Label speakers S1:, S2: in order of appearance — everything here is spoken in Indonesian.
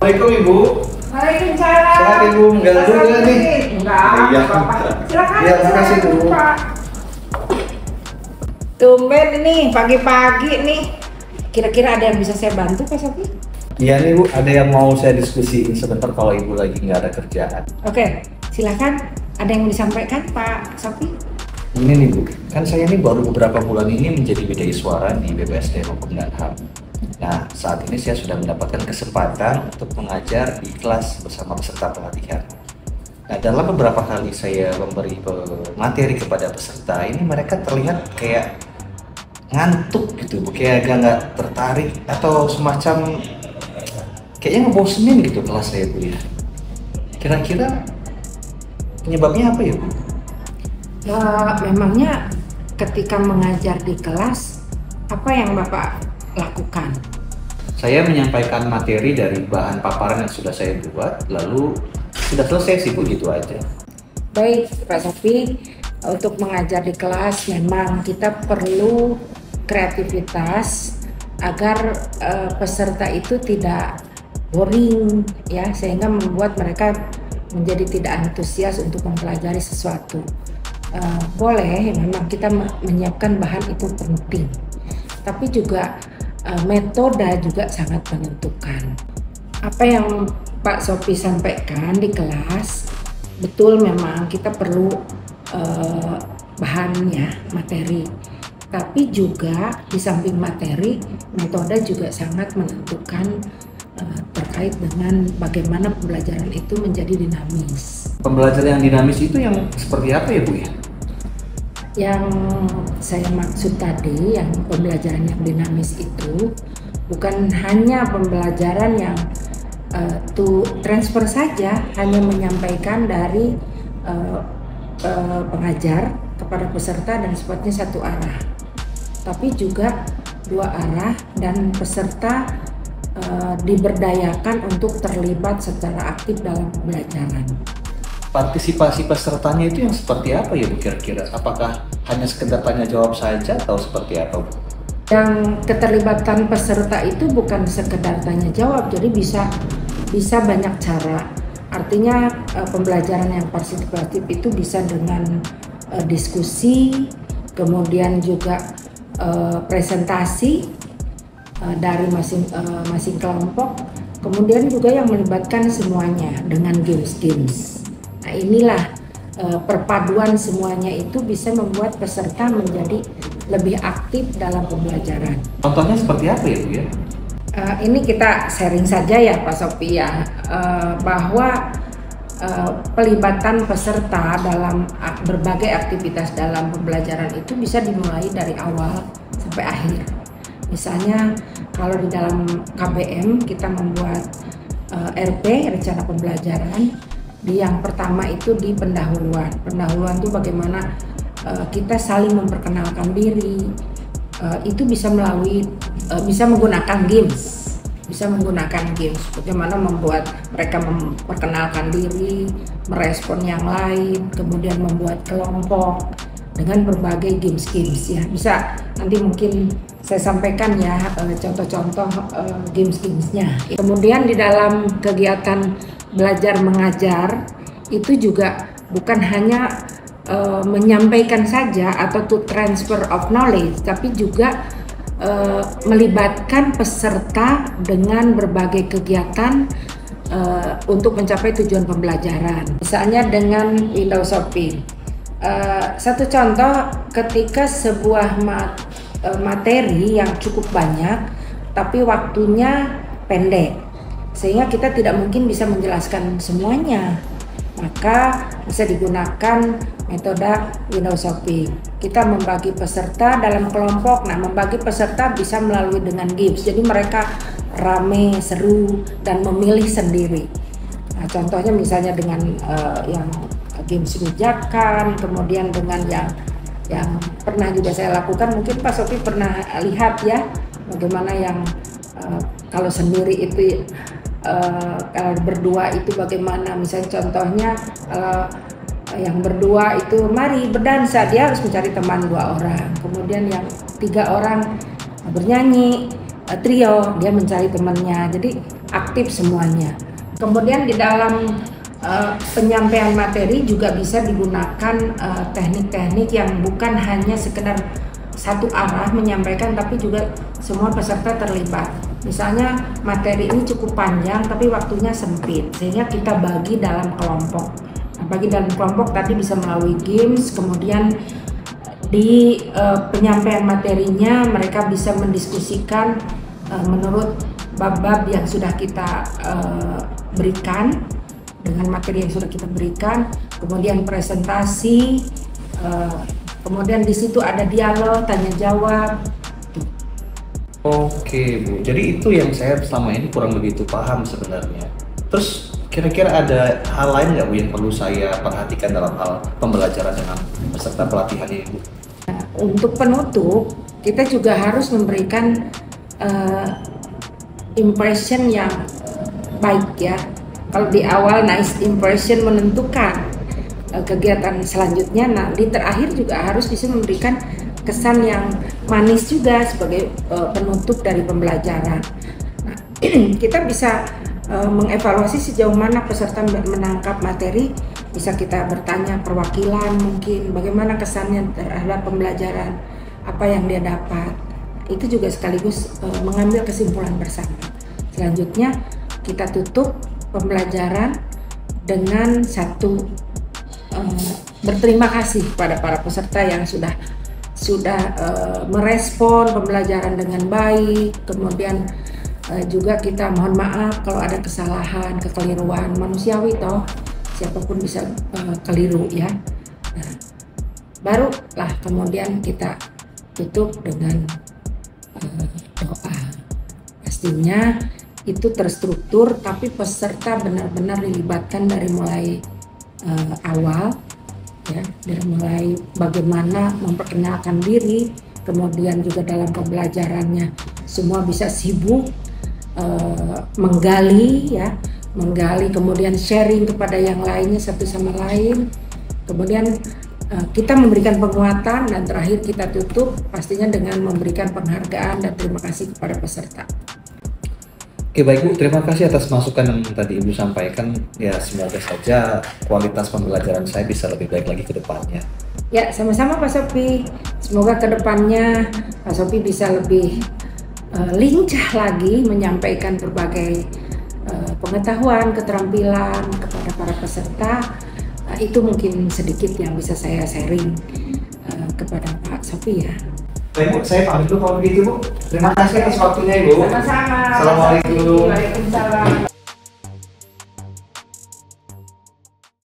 S1: Assalamualaikum Ibu.
S2: Waalaikumsalam.
S1: Sehat Ibu, enggak dulu ya nih?
S2: Enggak,
S1: Iya.
S2: apa-apa. Silakan.
S1: Iya, terima kasih, Bu.
S2: Pak. Tumben nih, pagi-pagi nih. Kira-kira ada yang bisa saya bantu, Pak Sofi?
S1: Iya nih Bu, ada yang mau saya diskusiin sebentar kalau Ibu lagi nggak ada kerjaan.
S2: Oke, silakan. Ada yang mau disampaikan, Pak Sofi?
S1: Ini nih Bu, kan saya ini baru beberapa bulan ini menjadi bidai suara di BPSD Hukum dan HAM. Nah, saat ini saya sudah mendapatkan kesempatan untuk mengajar di kelas bersama peserta pelatihan. Nah, dalam beberapa kali saya memberi materi kepada peserta, ini mereka terlihat kayak ngantuk gitu, Bu. Kayak agak nggak tertarik atau semacam kayaknya ngebosenin gitu kelas saya, Bu ya. Kira-kira penyebabnya apa ya, Bu?
S2: Memangnya ketika mengajar di kelas, apa yang Bapak lakukan?
S1: Saya menyampaikan materi dari bahan paparan yang sudah saya buat, lalu sudah selesai sih Bu, gitu aja.
S2: Baik, Pak Sofi, untuk mengajar di kelas memang kita perlu kreativitas agar peserta itu tidak boring ya, sehingga membuat mereka menjadi tidak antusias untuk mempelajari sesuatu. Boleh, memang kita menyiapkan bahan itu penting, tapi juga metode juga sangat menentukan. Apa yang Pak Sofi sampaikan di kelas, betul memang kita perlu bahannya, materi. Tapi juga di samping materi, metode juga sangat menentukan terkait dengan bagaimana pembelajaran itu menjadi dinamis.
S1: Pembelajaran yang dinamis itu yang seperti apa ya Bu ya?
S2: Yang saya maksud tadi, yang pembelajaran yang dinamis itu bukan hanya pembelajaran yang transfer saja, hanya menyampaikan dari pengajar kepada peserta dan sifatnya satu arah, tapi juga dua arah dan peserta diberdayakan untuk terlibat secara aktif dalam pembelajaran.
S1: Partisipasi pesertanya itu yang seperti apa ya Bu kira-kira? Apakah hanya sekedar tanya jawab saja atau seperti apa Bu?
S2: Yang keterlibatan peserta itu bukan sekedar tanya jawab, jadi bisa banyak cara. Artinya pembelajaran yang partisipatif itu bisa dengan diskusi, kemudian juga presentasi dari masing kelompok, kemudian juga yang melibatkan semuanya dengan games. Nah, inilah perpaduan semuanya itu bisa membuat peserta menjadi lebih aktif dalam pembelajaran.
S1: Contohnya seperti apa ya Bu ya?
S2: Ini kita sharing saja ya Pak Sofi ya, bahwa pelibatan peserta dalam berbagai aktivitas dalam pembelajaran itu bisa dimulai dari awal sampai akhir. Misalnya kalau di dalam KBM kita membuat RP, rencana pembelajaran, di yang pertama itu di pendahuluan. Pendahuluan itu bagaimana kita saling memperkenalkan diri. Itu bisa melalui bisa menggunakan games. Bagaimana membuat mereka memperkenalkan diri, merespon yang lain, kemudian membuat kelompok dengan berbagai games ya. Bisa nanti mungkin saya sampaikan ya contoh-contoh gamesnya. Kemudian di dalam kegiatan belajar mengajar itu juga bukan hanya menyampaikan saja atau to transfer of knowledge, tapi juga melibatkan peserta dengan berbagai kegiatan untuk mencapai tujuan pembelajaran. Misalnya dengan window shopping. Satu contoh, ketika sebuah materi yang cukup banyak tapi waktunya pendek, sehingga kita tidak mungkin bisa menjelaskan semuanya, maka bisa digunakan metode window shopping. Kita membagi peserta dalam kelompok. Nah, membagi peserta bisa melalui dengan games, jadi mereka rame, seru, dan memilih sendiri. Nah, contohnya misalnya dengan yang games rujakan, kemudian dengan yang pernah juga saya lakukan, mungkin Pak Sofi pernah lihat ya, bagaimana yang kalau sendiri itu kalau berdua itu bagaimana, misalnya contohnya yang berdua itu mari berdansa, dia harus mencari teman 2 orang, kemudian yang 3 orang bernyanyi, trio, dia mencari temannya, jadi aktif semuanya. Kemudian di dalam penyampaian materi juga bisa digunakan teknik-teknik yang bukan hanya sekedar satu arah menyampaikan, tapi juga semua peserta terlibat. Misalnya materi ini cukup panjang tapi waktunya sempit, sehingga kita bagi dalam kelompok. Nah, bagi dalam kelompok tadi bisa melalui games, kemudian di penyampaian materinya mereka bisa mendiskusikan menurut bab-bab yang sudah kita berikan, dengan materi yang sudah kita berikan, kemudian presentasi, kemudian di situ ada dialog, tanya jawab.
S1: Oke Bu, jadi itu yang saya selama ini kurang begitu paham sebenarnya. Terus kira-kira ada hal lain nggak Bu yang perlu saya perhatikan dalam hal pembelajaran dengan peserta pelatihan ini Bu?
S2: Nah, untuk penutup, kita juga harus memberikan impression yang baik ya. Kalau di awal nice impression menentukan kegiatan selanjutnya, nah di terakhir juga harus bisa memberikan kesan yang manis juga sebagai penutup dari pembelajaran. Nah, kita bisa mengevaluasi sejauh mana peserta menangkap materi, bisa kita bertanya perwakilan mungkin bagaimana kesannya terhadap pembelajaran, apa yang dia dapat. Itu juga sekaligus mengambil kesimpulan bersama. Selanjutnya kita tutup pembelajaran dengan satu berterima kasih kepada para peserta yang sudah merespon pembelajaran dengan baik. Kemudian juga kita mohon maaf kalau ada kesalahan, kekeliruan, manusiawi toh, siapapun bisa keliru ya. Nah, barulah kemudian kita tutup dengan doa. Pastinya itu terstruktur, tapi peserta benar-benar dilibatkan dari mulai awal ya, dari mulai bagaimana memperkenalkan diri, kemudian juga dalam pembelajarannya semua bisa sibuk menggali, kemudian sharing kepada yang lainnya satu sama lain, kemudian kita memberikan penguatan, dan terakhir kita tutup pastinya dengan memberikan penghargaan dan terima kasih kepada peserta.
S1: Oke baik Bu, terima kasih atas masukan yang tadi Ibu sampaikan. Ya semoga saja kualitas pembelajaran saya bisa lebih baik lagi ke depannya.
S2: Ya sama-sama Pak Sopi, semoga ke depannya Pak Sopi bisa lebih lincah lagi menyampaikan berbagai pengetahuan, keterampilan kepada para peserta. Itu mungkin sedikit yang bisa saya sharing kepada Pak Sopi ya.
S1: Baik Bu, saya pamit dulu kalau begitu Bu. Terima kasih atas waktunya Ibu.
S2: Sama-sama.
S1: Assalamualaikum.
S2: Waalaikumsalam.